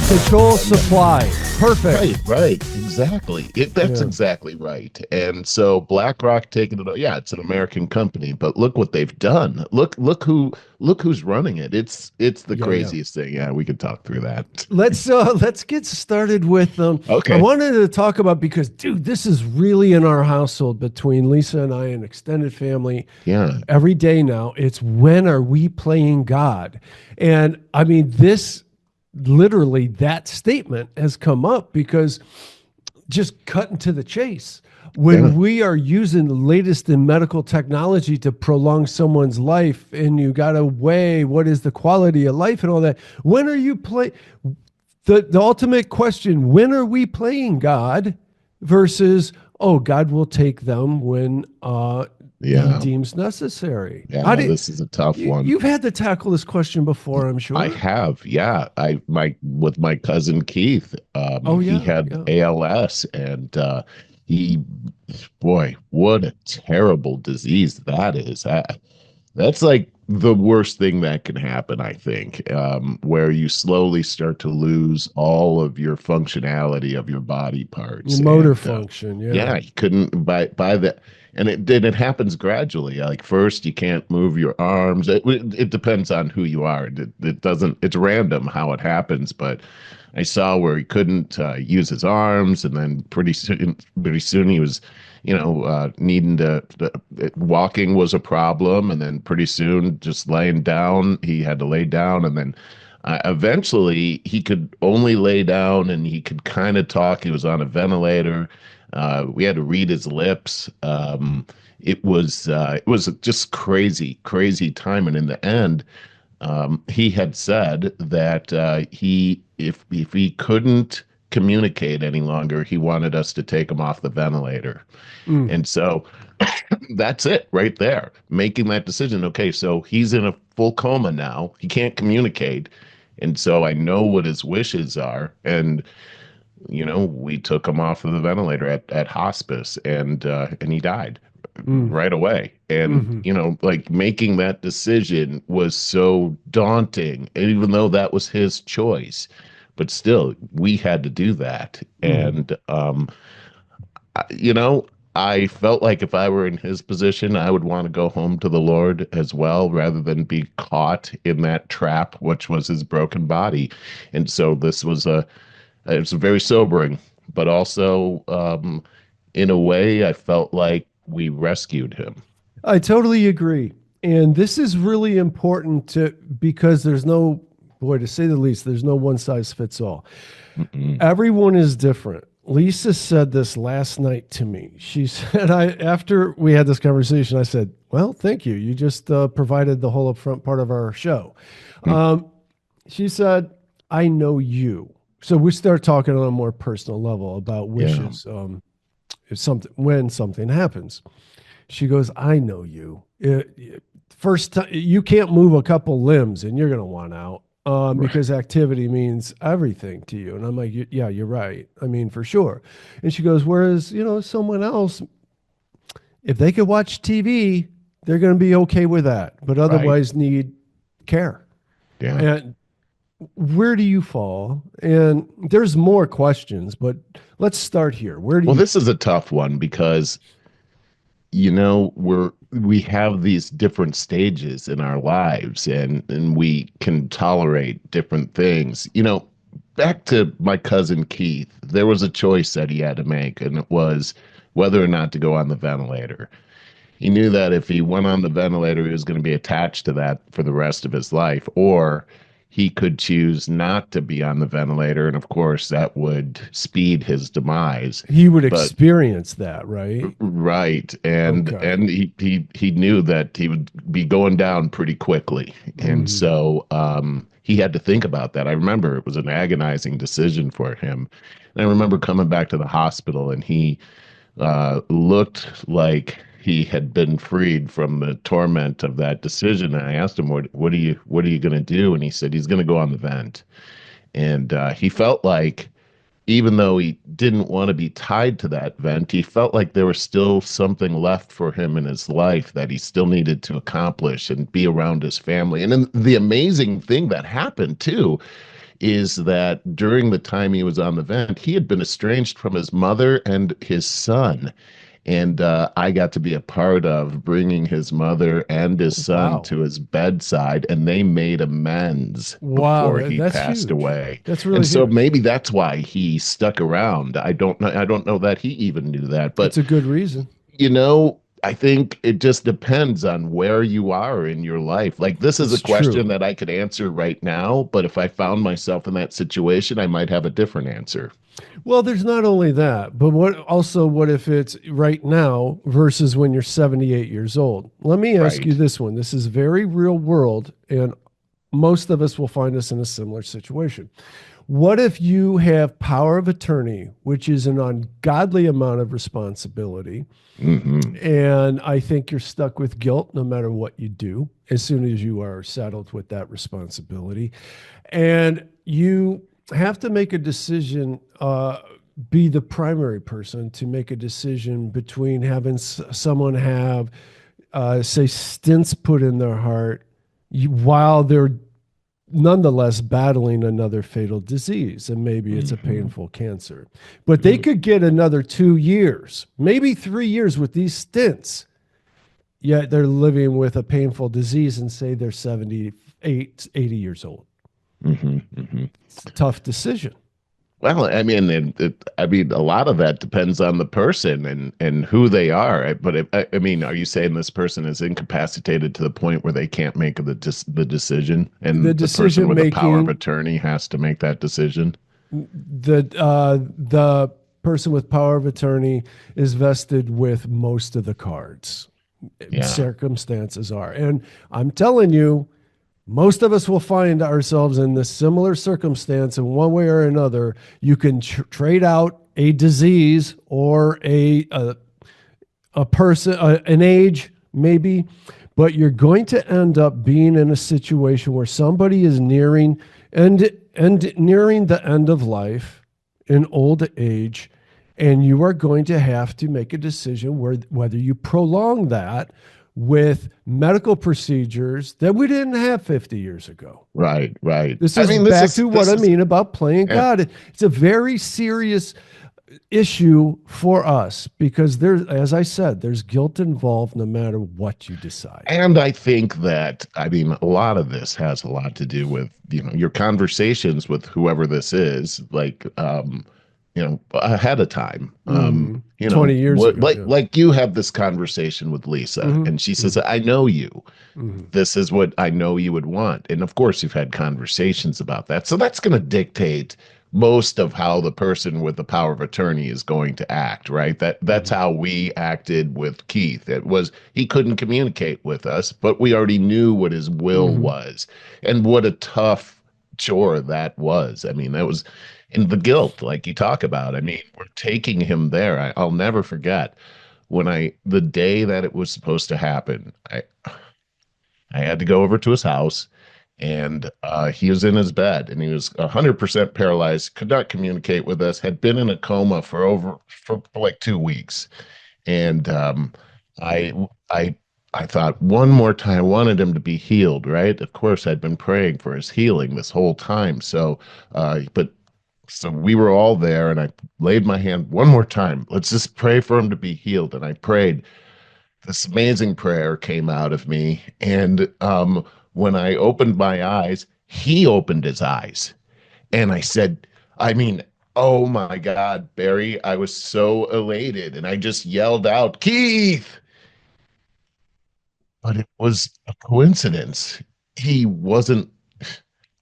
Control supply. Perfect. Right, exactly. That's Yeah. exactly right. And so BlackRock taking it, yeah, it's an American company, but look what they've done. Look who's running it. It's the Yeah, yeah. craziest thing. Yeah, we could talk through that. Let's get started with I Okay. wanted to talk about because dude, this is really in our household between Lisa and I and extended family Yeah. every day now. It's when are we playing God? And I mean this literally that statement has come up because just cutting to the chase. Yeah. When we are using the latest in medical technology to prolong someone's life, and you got to weigh what is the quality of life and all that, when are you play the ultimate question? When are we playing God versus oh, God will take them when He Yeah. deems necessary? Yeah, How no, do this is a tough one. you've had to tackle this question before? I'm I sure. have, yeah. I my with my cousin Keith, Oh he yeah, had yeah. ALS and he boy, what a terrible disease that is. That's like the worst thing that can happen, I think, where you slowly start to lose all of your functionality of your body Your parts. motor And function, yeah. yeah, he couldn't by the and it happens gradually. Like first, you can't move your arms. It depends on who you are. It doesn't. It's random how it happens. But I saw where he couldn't use his arms, and then pretty soon he was, needing walking was a problem, and then pretty soon just laying down, he had to lay down, and then. Eventually, he could only lay down and he could kind of talk. He was on a ventilator. We had to read his lips. It was just crazy, crazy time. And in the end, he had said that if he couldn't communicate any longer, he wanted us to take him off the ventilator. Mm. And so that's it right there, making that decision. Okay, so he's in a full coma now. He can't communicate. And so I know what his wishes are. And we took him off of the ventilator at hospice, and he died Mm. right away. And Hmm. like making that decision was so daunting, even though that was his choice. But still, we had to do that. Hmm. And I- you know, I felt like if I were in his position, I would want to go home to the Lord as well, rather than be caught in that trap, which was his broken body. And so it's very sobering, but also, in a way, I felt like we rescued him. I totally agree. And this is really important to because there's no, boy, to say the least, there's no one size fits all. Mm-mm. Everyone is different. Lisa said this last night to me. She said, I after we had this conversation, I said, "Well, thank you. You just provided the whole upfront part of our show." Um, she said, "I know you." So we start talking on a more personal level about Yeah, wishes. If something when something happens, she goes, "I know you. First time you can't move a couple limbs, and you're going to want out." right, Because activity means everything to you. And I'm like, yeah, you're right. I mean, for sure. And she goes, whereas, someone else, if they could watch TV, they're going to be okay with that, but right. otherwise need care. Yeah. And where do you fall? And there's more questions, but let's start here. Where do Well, you this fall? is a tough one because we have these different stages in our lives, and we can tolerate different things. Back to my cousin Keith, there was a choice that he had to make, and it was whether or not to go on the ventilator. He knew that if he went on the ventilator, he was going to be attached to that for the rest of his life, or he could choose not to be on the ventilator, and of course that would speed his demise. He would But experience that, right? right, and Okay. and he knew that he would be going down pretty quickly, and Mhm. so he had to think about that. I remember it was an agonizing decision for him, and I remember coming back to the hospital, and he looked like he had been freed from the torment of that decision. And I asked him, "What are you going to do?" And he said he's going to go on the vent, and he felt like even though he didn't want to be tied to that vent, he felt like there was still something left for him in his life that he still needed to accomplish and be around his family. And then the amazing thing that happened too is that during the time he was on the vent, he had been estranged from his mother and his son. And I got to be a part of bringing his mother and his son Wow. to his bedside, and they made amends Wow, before he that's passed huge. away. That's And really so huge. maybe that's why he stuck around. I don't know. I don't know that he even knew that, but It's a good reason. I think it just depends on where you are in your life. Like, this is a It's question true. that I could answer right now, but if I found myself in that situation, I might have a different answer. Well, there's not only that, but what if it's right now versus when you're 78 years old? Let me ask you Right. this one. This is very real world, and most of us will find us in a similar situation. What if you have power of attorney, which is an ungodly amount of responsibility, Hmm. and I think you're stuck with guilt no matter what you do as soon as you are saddled with that responsibility. And you have to make a decision, be the primary person to make a decision between having someone have, say, stents put in their heart while they're nonetheless battling another fatal disease. And maybe it's a Hmm. painful cancer. But they could get another 2 years, maybe 3 years with these stents, yet they're living with a painful disease and say they're 78, 80 years old. Hmm. Hmm. It's a tough decision. Well, I mean, I mean, a lot of that depends on the person and who they are. But I mean, are you saying this person is incapacitated to the point where they can't make the decision, The and the person decision with the power of making, attorney has to make that decision? the person with power of attorney is vested with most of the cards. Yeah. Circumstances are, and I'm telling you, most of us will find ourselves in this similar circumstance in one way or another. You can trade out a disease or a person, an age, maybe, but you're going to end up being in a situation where somebody is nearing the end of life in old age, and you are going to have to make a decision whether you prolong that with medical procedures that we didn't have 50 years ago. Right. Right. This I is mean, back to what this I is mean about playing yeah. God. It's a very serious issue for us because there's, as I said, there's guilt involved no matter what you decide. And I think that, I mean, a lot of this has a lot to do with, your conversations with whoever this is, like, ahead of time. 20 years What, ago. like, Yeah. you have this conversation with Lisa, Mm-hmm. and she says, Mm-hmm. I know you. Mm-hmm. This is what I know you would want. And of course, you've had conversations about that. So that's going to dictate most of how the person with the power of attorney is going to act, right? That's Mm-hmm. how we acted with Keith. It was he couldn't communicate with us, but we already knew what his will Mm-hmm. was. And what a tough chore that was. I mean, that was in the guilt, like you talk about. I mean, we're taking him there. I'll never forget the day that it was supposed to happen. I had to go over to his house, and he was in his bed, and he was 100% paralyzed, could not communicate with us, had been in a coma for like 2 weeks, and I I I thought one more time, I wanted him to be healed, right? Of course, I'd been praying for his healing this whole time, but. So we were all there, and I laid my hand one more time. Let's just pray for him to be healed. And I prayed, this amazing prayer came out of me. And when I opened my eyes, he opened his eyes. And I said, I mean, oh my God, Barry, I was so elated. And I just yelled out, Keith. But it was a coincidence. He wasn't,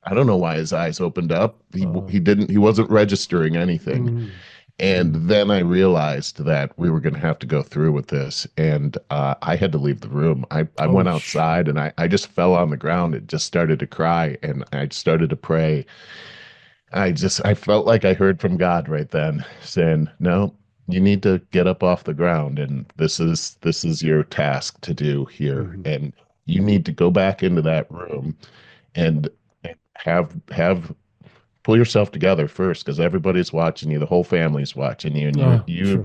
I don't know why his eyes opened up. Uh, He wasn't registering anything. mm-hmm. Mm-hmm. And then I realized that we were going to have to go through with this. And I had to leave the room. I Oh, went outside, and I just fell on the ground and just started to cry. And I started to pray. I felt like I heard from God right then saying, no, you need to get up off the ground. And this is your task to do here. mm-hmm. And you need to go back into that room and have pull yourself together first, because everybody's watching you, the whole family's watching you, and Sure. you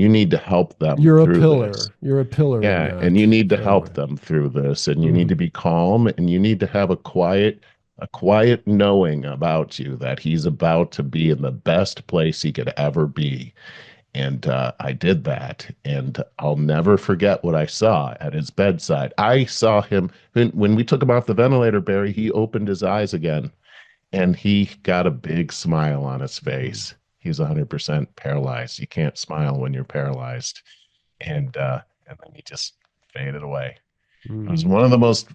need to help them You're a through this. pillar. You're a pillar in Yeah, and that you need to family. help them through this, and you need Mm-hmm. to be calm, and you need to have a quiet a quiet knowing about you that he's about to be in the best place he could ever be. And I did that. And I'll never forget what I saw at his bedside. I saw him when we took him off the ventilator, Barry, he opened his eyes again and he got a big smile on his face. He's 100% paralyzed. You can't smile when you're paralyzed. And then he just faded away. It was Mhm. one of the most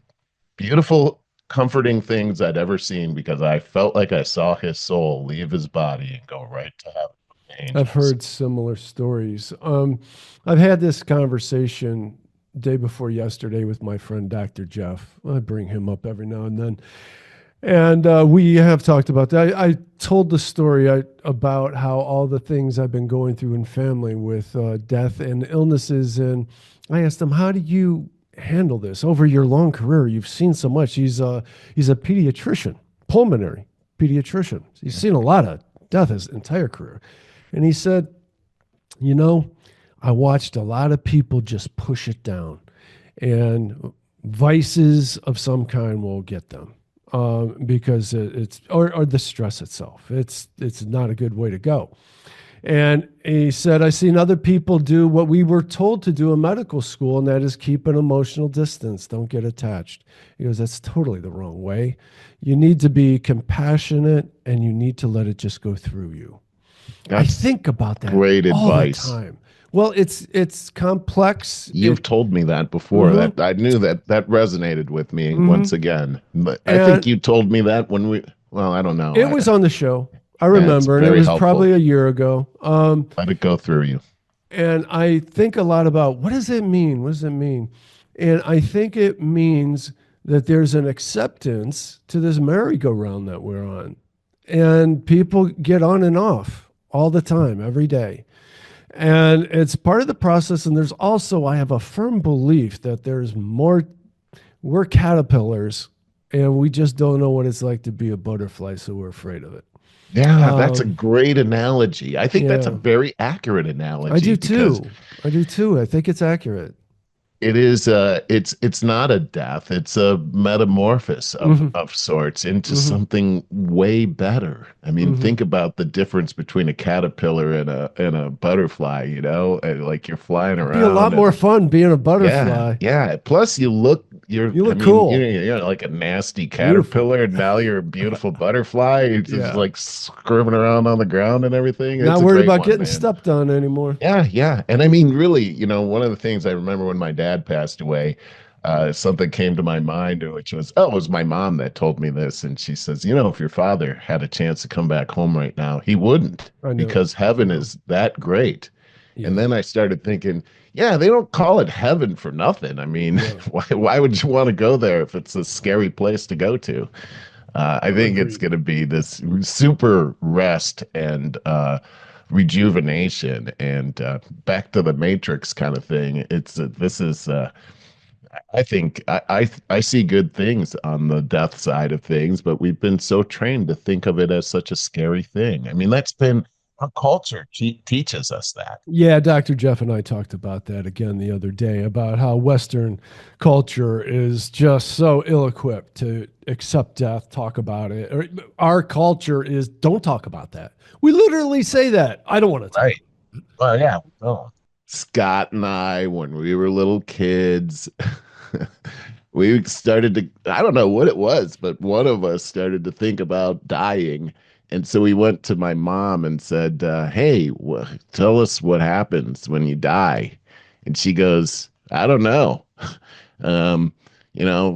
beautiful, comforting things I'd ever seen because I felt like I saw his soul leave his body and go right to heaven with the I've angels. heard similar stories. I've had this conversation day before yesterday with my friend Dr. Jeff. I bring him up every now and then. And we have talked about that. I told the story about how all the things I've been going through in family with death and illnesses. And I asked him, how do you handle this over your long career? You've seen so much. He's a pediatrician, pulmonary pediatrician. He's seen a lot of death his entire career. And he said, you know, I watched a lot of people just push it down, and vices of some kind will get them because or the stress itself. It's not a good way to go. And he said, I've seen other people do what we were told to do in medical school, and that is keep an emotional distance. Don't get attached. He goes, that's totally the wrong way. You need to be compassionate and you need to let it just go through you. I That's think about that great all the advice. time. Well, it's complex. You've told me that before. Mhm, That I knew that resonated with me once mhm. again. But I think And you told me that when well, I don't know. it was on the show. I It's remember, and it very was helpful. probably a year ago. Let it go through you. And I think a lot about what does it mean? What does it mean? And I think it means that there's an acceptance to this merry-go-round that we're on. And people get on and off all the time, every day. And it's part of the process. And there's also, I have a firm belief that there's more, we're caterpillars and we just don't know what it's like to be a butterfly. So we're afraid of it. Yeah, that's a Um, great analogy. I think that's a yeah, very accurate I analogy do because too. I do too. I think it's accurate. it is it's not a death, it's a metamorphosis Hmm. of sorts into Hmm. something way better. I mean, Hmm. think about the difference between a caterpillar and a butterfly, you know, and like you're flying It'd be a lot around more and fun being a yeah, butterfly. yeah. Plus, You I look mean, cool. you're like a nasty Beautiful. caterpillar, and now you're a beautiful butterfly. You're just Yeah. like scurving around on the ground and everything. It's Not a worried great about one, getting man. stepped on anymore. Yeah, yeah. And I mean, really, one of the things I remember when my dad passed away, something came to my mind, which was, oh, it was my mom that told me this. And she says, if your father had a chance to come back home right now, he wouldn't I know. because I heaven know. is that great. And Yeah. then I started thinking, yeah, they don't call it heaven for nothing. I mean, No. why would you want to go there if it's a scary place to go to? I think it's Agreed. going to be this super rest and rejuvenation and back to the Matrix kind of thing. This is I think I see good things on the death side of things, but we've been so trained to think of it as such a scary thing. I mean, that's been our culture teaches us that. Yeah, Dr. Jeff and I talked about that again the other day about how Western culture is just so ill equipped to accept death, talk about it. Our culture is don't talk about that. We literally say that. I don't want to talk. Right. Well, yeah. Oh. Scott and I, when we were little kids, we started to, I don't know what it was, but one of us started to think about dying. And so we went to my mom and said, hey, tell us what happens when you die. And she goes, I don't know. Um,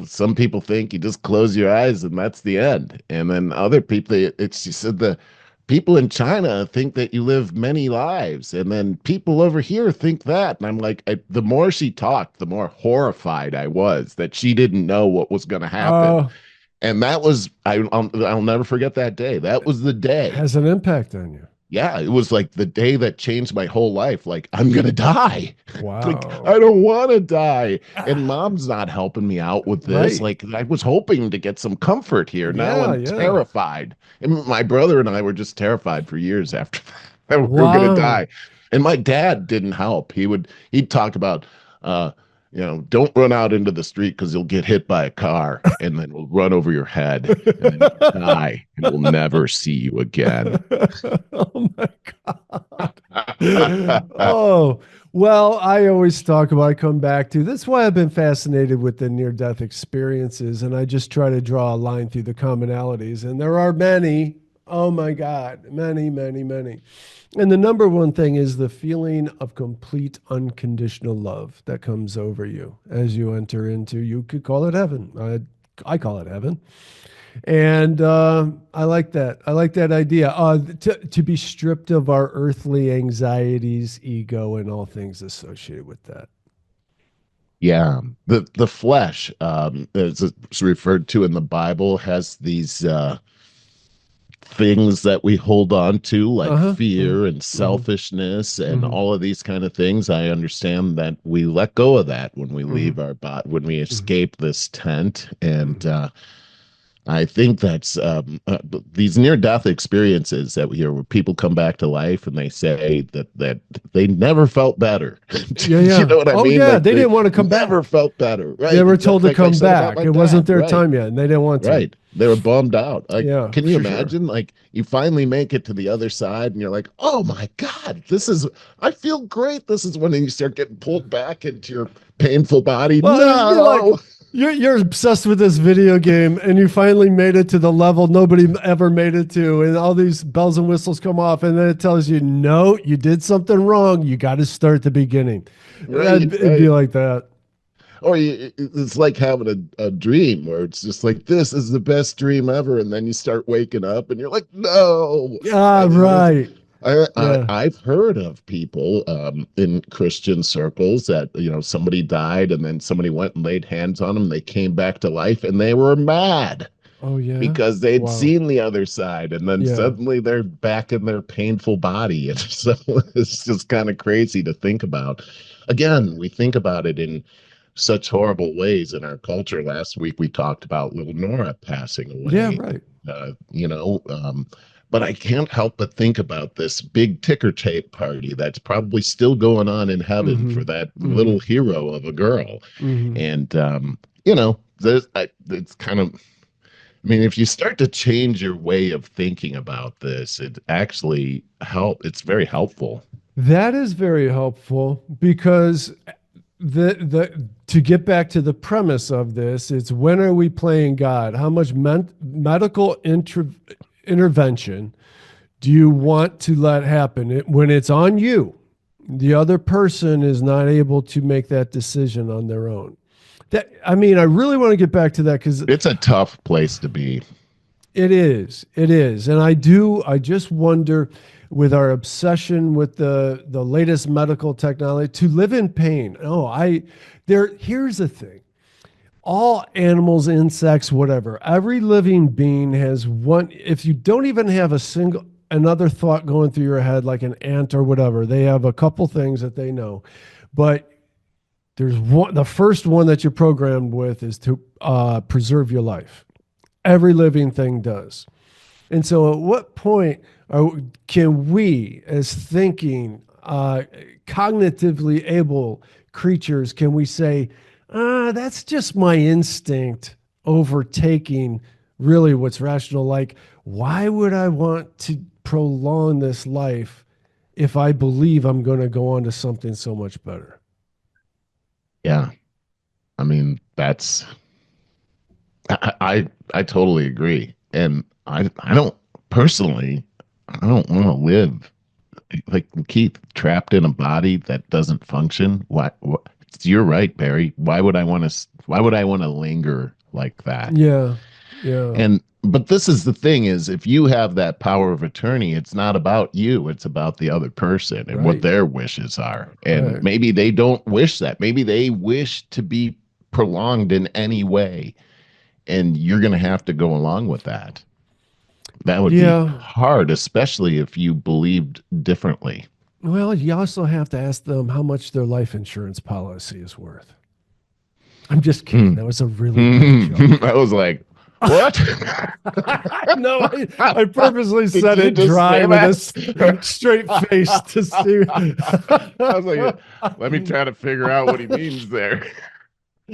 some people think you just close your eyes and that's the end. And then other people, she said the people in China think that you live many lives. And then people over here think that. And I'm like, the more she talked, the more horrified I was that she didn't know what was going to happen. Uh, And that was, I'll never forget that day. That was the day. has an impact on you. Yeah, it was like the day that changed my whole life. Like, I'm going to die. Like, Wow. I don't want to die. And Ah, mom's not helping me out with this. right. Like, I was hoping to get some comfort here. Now Yeah, I'm yeah. terrified. And my brother and I were just terrified for years after that we were going to Wow. die. And my dad didn't help. He'd talk about, don't run out into the street because you'll get hit by a car and then we'll run over your head and then you'll die and we'll never see you again. Oh my God. Oh, well, I always talk about, I come back to, that's why I've been fascinated with the near death experiences. And I just try to draw a line through the commonalities. And there are many, oh my God, many, many, many. And the number one thing is the feeling of complete unconditional love that comes over you as you enter into, you could call it heaven. I call it heaven. And I like that. I like that idea. To be stripped of our earthly anxieties, ego, and all things associated with that. Yeah, the flesh, as it's referred to in the Bible, has these things that we hold on to, like fear and selfishness and all of these kind of things. I understand that we let go of that when we leave our body, when we escape this tent. And I think that's these near-death experiences that we hear where people come back to life and they say that they never felt better. Yeah, yeah. You know what I mean? Yeah, like they didn't want to come back. Never felt better. Right? They were told to Like I come said about back. my It wasn't dad, their right. time yet, and they didn't want to. Right. They were bummed out. Like, Yeah, can you for sure. imagine? Like, you finally make it to the other side, and you're like, "Oh my God, I feel great." This is when you start getting pulled back into your painful body. Well, No, you're obsessed with this video game, and you finally made it to the level nobody ever made it to, and all these bells and whistles come off, and then it tells you, no, you did something wrong. You got to start the beginning. right, It'd be like that. Or it's like having a dream where it's just like, this is the best dream ever, and then you start waking up, and you're like, no. And Right. Yeah. I've heard of people in Christian circles that, somebody died and then somebody went and laid hands on them. They came back to life and they were mad Oh yeah. because they'd Wow. seen the other side. And then Yeah. suddenly they're back in their painful body. And so it's just kind of crazy to think about. Again, we think about it in such horrible ways in our culture. Last week we talked about little Nora passing away. Yeah. Right. But I can't help but think about this big ticker tape party that's probably still going on in heaven for that little hero of a girl. And, it's kind of, I mean, if you start to change your way of thinking about this, it actually it's very helpful. That is very helpful because to get back to the premise of this, it's when are we playing God? How much medical intervention do you want to let happen when it's on you? The other person is not able to make that decision on their own. I really want to get back to that because it's a tough place to be. It is. And I just wonder, with our obsession with the latest medical technology, to live in pain. Here's the thing. All animals, insects, whatever, every living being has one. If you don't even have another thought going through your head, like an ant or whatever, they have a couple things that they know. But there's one, the first one that you're programmed with is to preserve your life. Every living thing does. And so at what point can we, as thinking, cognitively able creatures, can we say, that's just my instinct overtaking really what's rational? Like, why would I want to prolong this life if I believe I'm going to go on to something so much better? Yeah. I mean, I totally agree. And I don't personally, I don't want to live like Keith, trapped in a body that doesn't function. What you're right, Barry. Why would I want to linger like that? Yeah. But this is the thing is, if you have that power of attorney, it's not about you, it's about the other person and what their wishes are. And maybe they don't wish that. Maybe they wish to be prolonged in any way. And you're going to have to go along with that. That would be hard, especially if you believed differently. Well, you also have to ask them how much their life insurance policy is worth. I'm just kidding. That was a really bad joke. I was like, What? No, I purposely Did said you it just dry say with a that? straight face to see. I was like, let me try to figure out what he means there.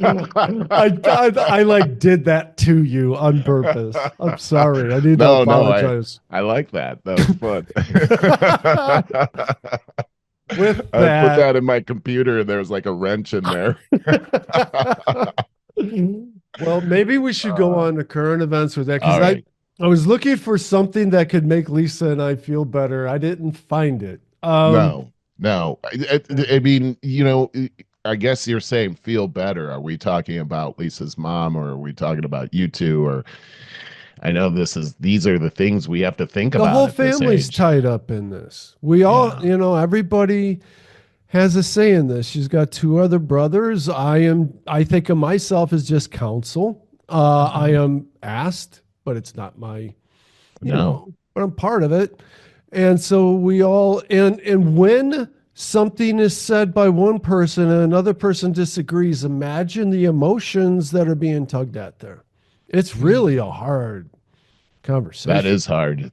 I like did that to you on purpose. I'm sorry. I need to No, no, apologize. I like that. That was fun. With I put that, that in my computer and there was like a wrench in there. well, maybe we should go Uh, on to current events with that because all right. I was looking for something that could make Lisa and I feel better. I didn't find it. No, no. I mean, I guess you're saying feel better. Are we talking about Lisa's mom or are we talking about you two? Or I know these are the things we have to think The about whole at this family's age. tied up in this. We all, Yeah. everybody has a say in this. She's got two other brothers. I think of myself as just counsel. I Mhm. am asked, but it's not my, No. but I'm part of it. And so we all, and when something is said by one person and another person disagrees, imagine the emotions that are being tugged at there. It's really a hard That conversation. is hard.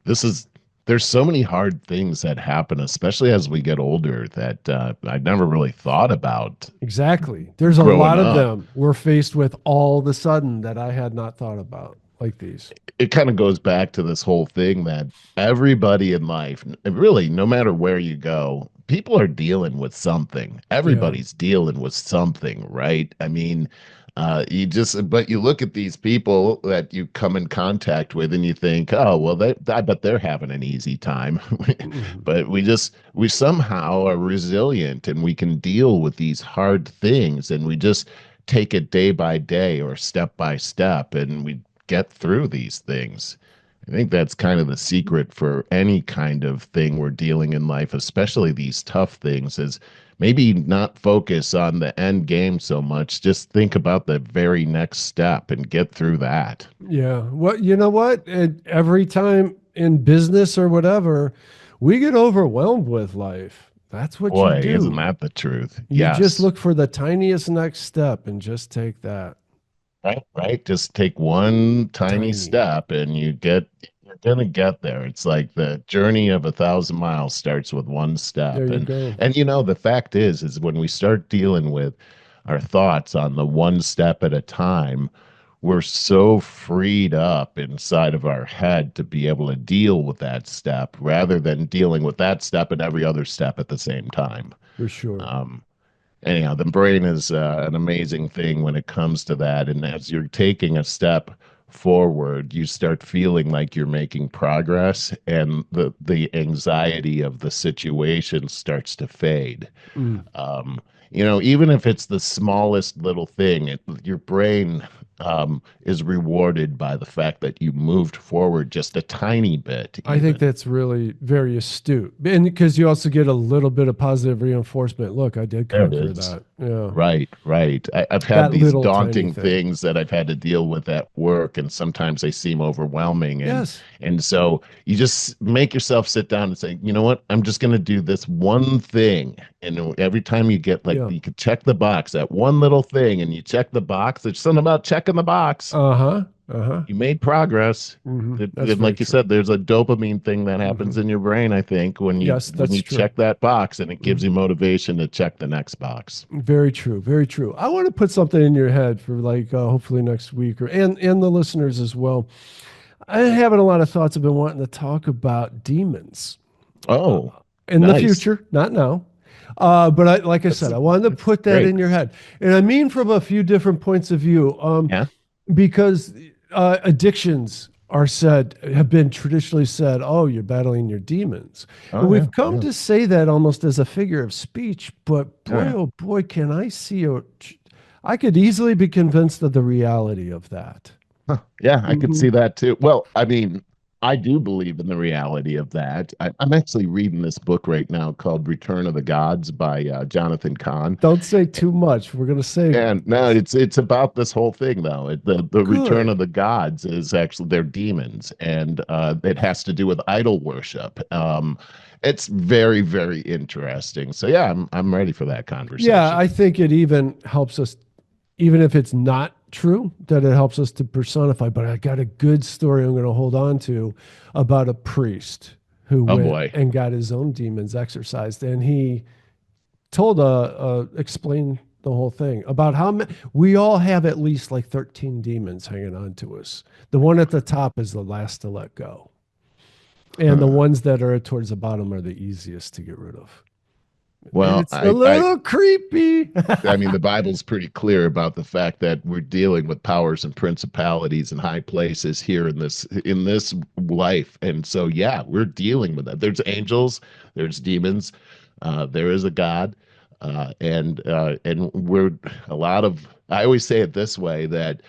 There's so many hard things that happen, especially as we get older, that I never really thought about Exactly. There's a growing lot of up. them we're faced with all of a sudden that I had not thought about, like these. It kind of goes back to this whole thing that everybody in life, really, no matter where you go, people are dealing with something. Yeah. Everybody's dealing with something, right? I mean, but you look at these people that you come in contact with and you think, oh, well, I bet they're having an easy time. Mhm. But we somehow are resilient and we can deal with these hard things and we just take it day by day or step by step and we get through these things. I think that's kind of the secret for any kind of thing we're dealing in life, especially these tough things, is maybe not focus on the end game so much. Just think about the very next step and get through that. Yeah. What you know what? Every time in business or whatever, we get overwhelmed with life. That's what you Boy, isn't do. that the truth? You just Yes. look for the tiniest next step and just take that. Right, right. Just take one tiny Tiny. step and you're gonna get there. It's like the journey of 1,000 miles starts with one There step. you And go. the fact is when we start dealing with our thoughts on the one step at a time, we're so freed up inside of our head to be able to deal with that step rather than dealing with that step and every other step at the same time. For sure. Um, Anyhow, the brain is an amazing thing when it comes to that. And as you're taking a step forward, you start feeling like you're making progress, and the anxiety of the situation starts to fade. Mm. Um, Even if it's the smallest little thing, your brain is rewarded by the fact that you moved forward just a tiny bit, I think even. that's really very astute. And because you also get a little bit of positive reinforcement. Look, I did There it conquer is. that. Yeah. Right, right. I've had That these little tiny daunting thing. things that I've had to deal with at work, and sometimes they seem overwhelming. Yes. And so you just make yourself sit down and say, you know what? I'm just going to do this one thing. And every time you get like Yeah. you can check the box, that one little thing, and you check the box. There's something about checking the box. Uh-huh. Uh-huh. You made progress. That's And very like you true. said, there's a dopamine thing that Hmm. happens in your brain, I think, Yes, when that's you true. check that box, and it gives Mhm. you motivation to check the next box. Very true. Very true. I want to put something in your head for like hopefully next week or and the listeners as well. I having a lot of thoughts. I've been wanting to talk about demons uh, Oh, in the nice. future, not now. But like I That's said, I wanted to that's put that great. in your head, and I mean from a few different points of view. Yeah. Because addictions are said have been traditionally said, oh, you're battling your demons, and Oh yeah. we've come Yeah. to say that almost as a figure of speech. But boy, Yeah. oh boy, can I see a I could easily be convinced of the reality of that. Huh. Yeah, I could see Mhm. that too. Well, I mean, I do believe in the reality of that. I'm actually reading this book right now called Return of the Gods by Jonathan Kahn. Don't say too much. We're going to save And no, this. it's about this whole thing though. The return Good. of the gods is actually they're demons, and it has to do with idol worship. It's very very interesting. So yeah, I'm ready for that Yeah, conversation. I think it even helps us, even if it's not true that it helps us to personify, but I got a good story I'm going to hold on to about a priest who Oh went boy. and got his own demons exorcised, and he told explained the whole thing about how we all have at least like 13 demons hanging on to us. The one at the top is the last to let go, and the Huh. ones that are towards the bottom are the easiest to get rid of. Well, It's a little creepy. I mean, the Bible's pretty clear about the fact that we're dealing with powers and principalities and high places here in this life, and so yeah, we're dealing with that. There's angels, there's demons, there is a God, and we're a lot of. I always say it this way that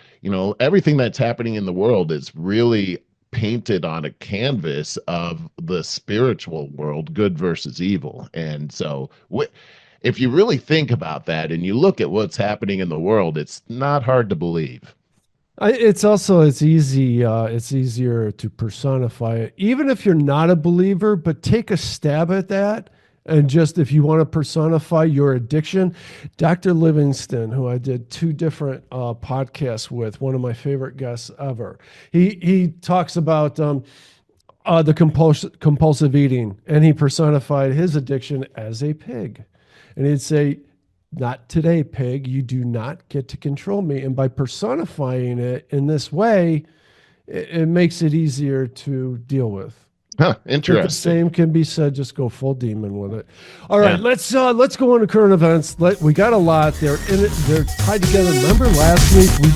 everything that's happening in the world is really painted on a canvas of the spiritual world, good versus evil, and so if you really think about that and you look at what's happening in the world, it's not hard to believe. It's also it's easy. It's easier to personify it, even if you're not a believer. But take a stab at that, and just if you want to personify your addiction, Dr. Livingston, who I did two different podcasts with, one of my favorite guests ever. He talks about the compulsive eating, and he personified his addiction as a pig, and he'd say, not today, pig. You do not get to control me. And by personifying it in this way, it makes it easier to deal with. Huh, But the interesting. same can be said. Just go full demon with it. All right, Yeah. let's go on to current events. We got a lot. They're in it. They're tied together. Remember last week we